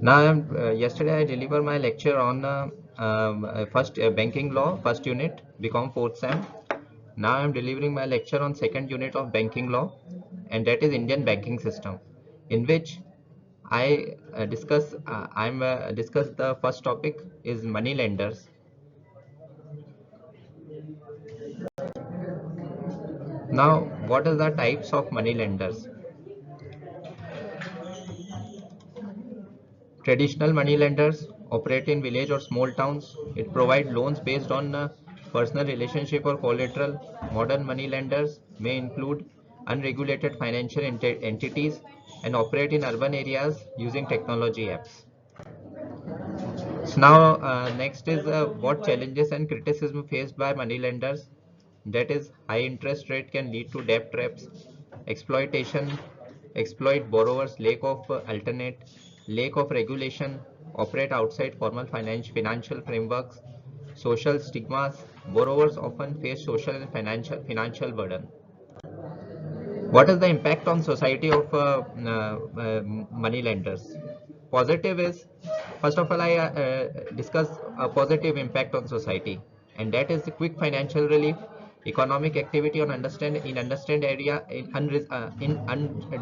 Yesterday I delivered my lecture on first banking law, first unit, BCom fourth sem. Now I am delivering my lecture on second unit of banking law, and that is Indian banking system, in which I discuss the first topic is money lenders. Now, what are the types of money lenders? Traditional money lenders operate in village or small towns. It provides loans based on personal relationship or collateral. Modern money lenders may include unregulated financial entities and operate in urban areas using technology apps. So now, next is what challenges and criticism faced by money lenders. That is, high interest rate can lead to debt traps, exploitation, exploit borrowers' lack of alternate, lack of regulation, operate outside formal financial frameworks, social stigmas. Borrowers often face social and financial burden. What is the impact on society of money lenders? Positive is, first of all, I discuss a positive impact on society, and that is the quick financial relief, economic activity on understand area in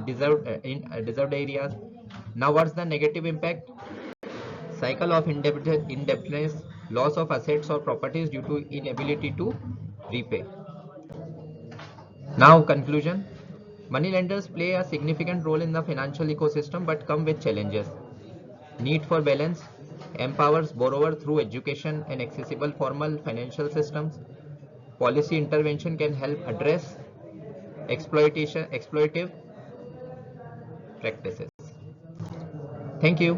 deserved areas. Now, what's the negative impact? Cycle of indebtedness, loss of assets or properties due to inability to repay. Now, conclusion. Money lenders play a significant role in the financial ecosystem but come with challenges. Need for balance empowers borrower through education and accessible formal financial systems. Policy intervention can help address exploitive practices. Thank you.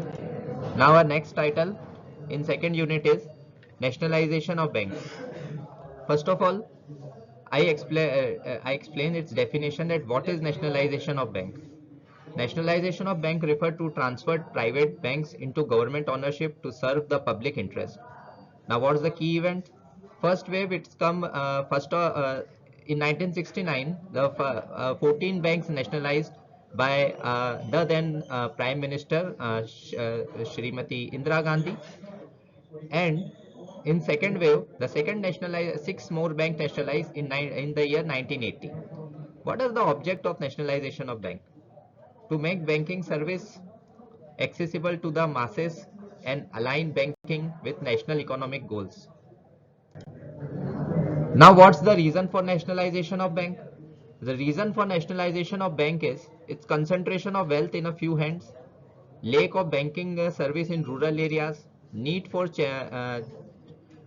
Now our next title in second unit is nationalization of banks. First of all, I explain its definition that what is nationalization of bank. Nationalization of bank refer to transferred private banks into government ownership to serve the public interest. Now, what's the key event? First wave, it's come in 1969. The 14 banks nationalized by the then Prime Minister Shrimati Indira Gandhi, and in second wave, the second nationalized, 6 more banks nationalized in the year 1980. What is the object of nationalization of bank? To make banking service accessible to the masses and align banking with national economic goals. Now, what's the reason for nationalization of bank? The reason for nationalization of bank is its concentration of wealth in a few hands, lack of banking service in rural areas, need for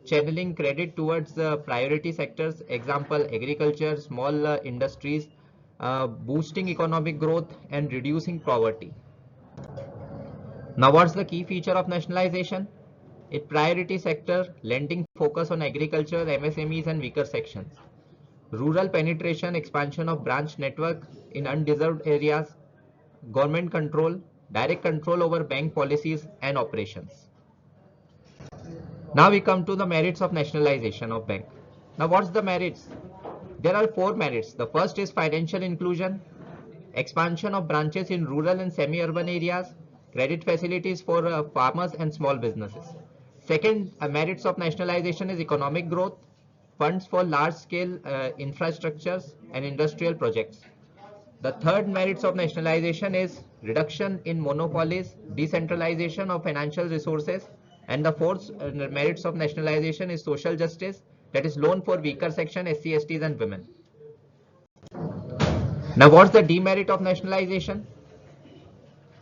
channeling credit towards priority sectors, example agriculture, small industries, boosting economic growth and reducing poverty. Now, what's the key feature of nationalization? It priority sector lending focus on agriculture, MSMEs and weaker sections. Rural penetration, expansion of branch network in undeserved areas, government control, direct control over bank policies and operations. Now we come to the merits of nationalization of bank. Now what's the merits? There are 4 merits. The first is financial inclusion, expansion of branches in rural and semi-urban areas, credit facilities for farmers and small businesses. Second merits of nationalization is economic growth, funds for large-scale infrastructures and industrial projects. The third merits of nationalization is reduction in monopolies, decentralization of financial resources, and the fourth merits of nationalization is social justice, that is loan for weaker section, SC, STs and women. Now what's the demerit of nationalization?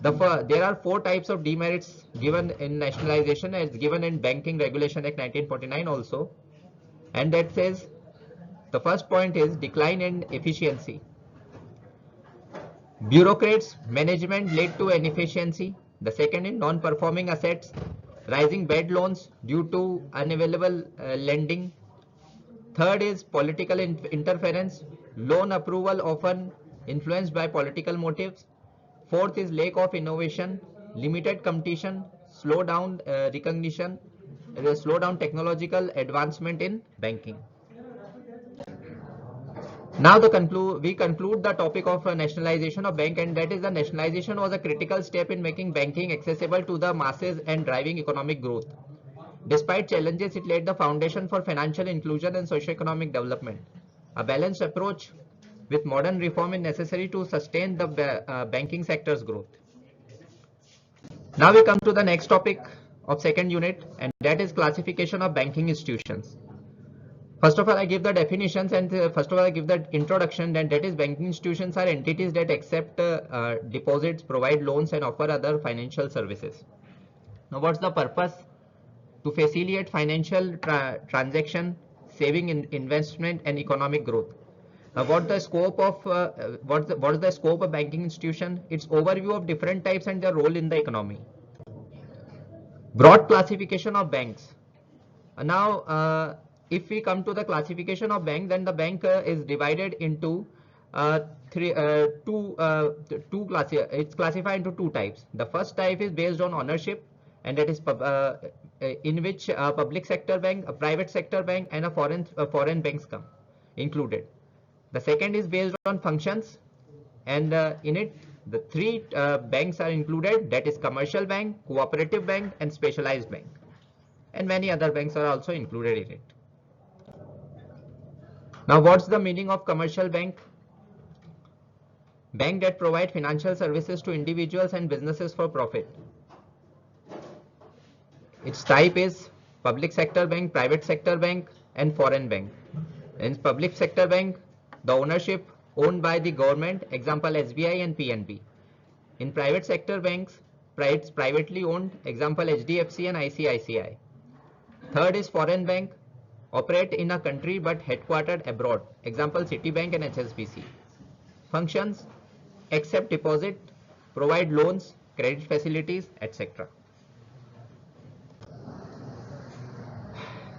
There are 4 types of demerits given in nationalization as given in Banking Regulation Act 1949 also, and that says the first point is decline in efficiency. Bureaucrats management led to inefficiency. The second is non-performing assets, rising bad loans due to unavailable lending. Third is political interference, loan approval often influenced by political motives. Fourth is lack of innovation, limited competition, slow down recognition, slow down technological advancement in banking. Now we conclude the topic of nationalization of bank, and that is the nationalization was a critical step in making banking accessible to the masses and driving economic growth. Despite challenges, it laid the foundation for financial inclusion and socio-economic development. A balanced approach with modern reform is necessary to sustain the banking sector's growth. Now we come to the next topic of second unit, and that is classification of banking institutions. First of all, I give the definitions, and first of all, I give the introduction, and that is banking institutions are entities that accept deposits, provide loans, and offer other financial services. Now, what's the purpose? To facilitate financial transaction, saving, investment, and economic growth. Now, what the scope of what is the scope of banking institution? Its overview of different types and their role in the economy. Broad classification of banks. Now, if we come to the classification of bank, then the bank is divided into it's classified into two types. The first type is based on ownership, and that is in which a public sector bank, a private sector bank, and a foreign banks come included. The second is based on functions, and in it the three banks are included, that is commercial bank, cooperative bank, and specialized bank, and many other banks are also included in it. Now, what's the meaning of commercial bank? Bank that provide financial services to individuals and businesses for profit. Its type is public sector bank, private sector bank, and foreign bank. In public sector bank, the ownership owned by the government, example SBI and PNB. In private sector banks, it's privately owned, example HDFC and ICICI. Third is foreign bank, operate in a country but headquartered abroad, example Citibank and HSBC. Functions, accept deposit, provide loans, credit facilities, etc.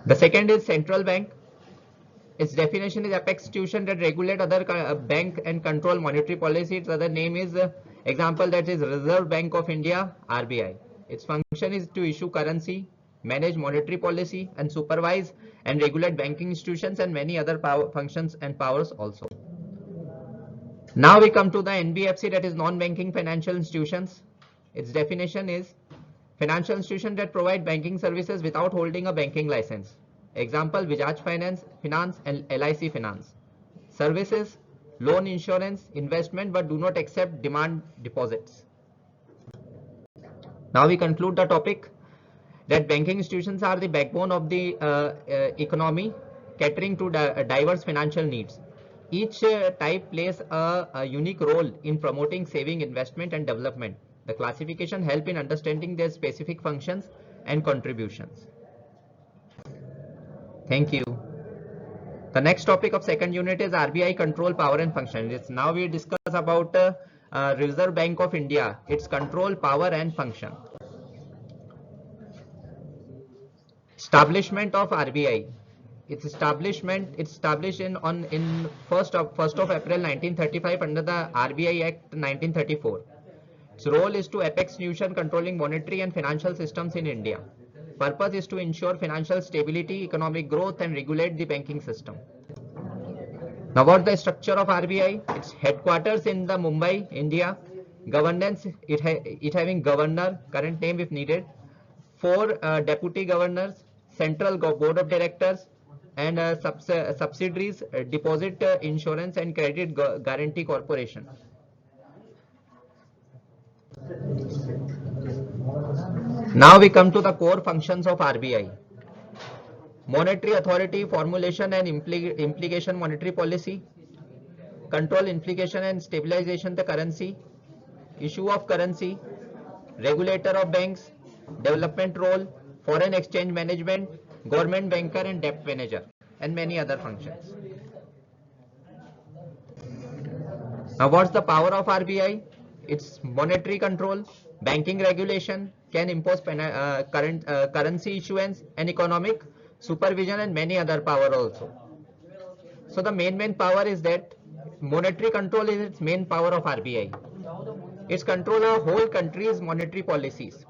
The second is central bank. Its definition is apex institution that regulate other bank and control monetary policy. Its other name is example, that is Reserve Bank of India, RBI. Its function is to issue currency, manage monetary policy, and supervise and regulate banking institutions and many other functions and powers also. Now we come to the NBFC, that is non-banking financial institutions. Its definition is financial institution that provide banking services without holding a banking license. Example, Bajaj Finance and LIC Finance. Services, loan, insurance, investment, but do not accept demand deposits. Now we conclude the topic that banking institutions are the backbone of the economy, catering to diverse financial needs. Each type plays a unique role in promoting saving, investment, and development. The classification helps in understanding their specific functions and contributions. Thank you. The next topic of second unit is RBI control, power, and function. Now we discuss about Reserve Bank of India, its control, power, and function. Establishment of RBI. Its established in 1st of April 1935 under the RBI Act 1934. Its role is to apex institution controlling monetary and financial systems in India. Purpose is to ensure financial stability, economic growth, and regulate the banking system. Now, what's the structure of RBI? Its headquarters in the Mumbai, India. Governance, it having governor, current name if needed, 4 deputy governors, central board of directors, and subsidiaries, deposit insurance and credit guarantee corporation. Now we come to the core functions of RBI. Monetary authority, formulation and implication monetary policy, control inflation and stabilization the currency, issue of currency, regulator of banks, development role, foreign exchange management, government banker and debt manager, and many other functions. Now, what's the power of RBI? It's monetary control, banking regulation, can impose currency issuance, and economic supervision, and many other power also. So the main power is that monetary control is its main power of RBI. It's control of whole country's monetary policies,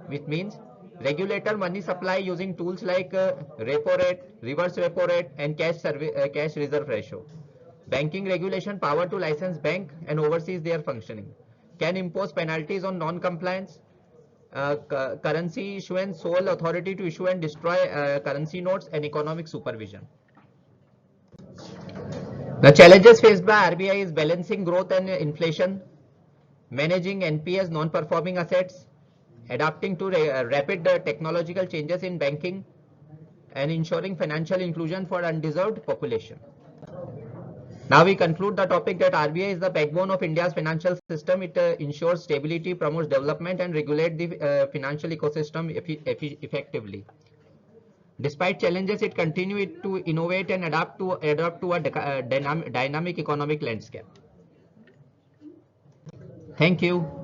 which means regulator money supply using tools like repo rate, reverse repo rate, and cash reserve ratio. Banking regulation power to license bank and oversees their functioning. Can impose penalties on non-compliance. Currency issuance, sole authority to issue and destroy currency notes, and economic supervision. The challenges faced by RBI is balancing growth and inflation, managing NPS non-performing assets, adapting to rapid technological changes in banking, and ensuring financial inclusion for undeserved population. Now we conclude the topic that RBI is the backbone of India's financial system. It ensures stability, promotes development, and regulates the financial ecosystem effectively. Despite challenges, it continues to innovate and adapt to a dynamic economic landscape. Thank you.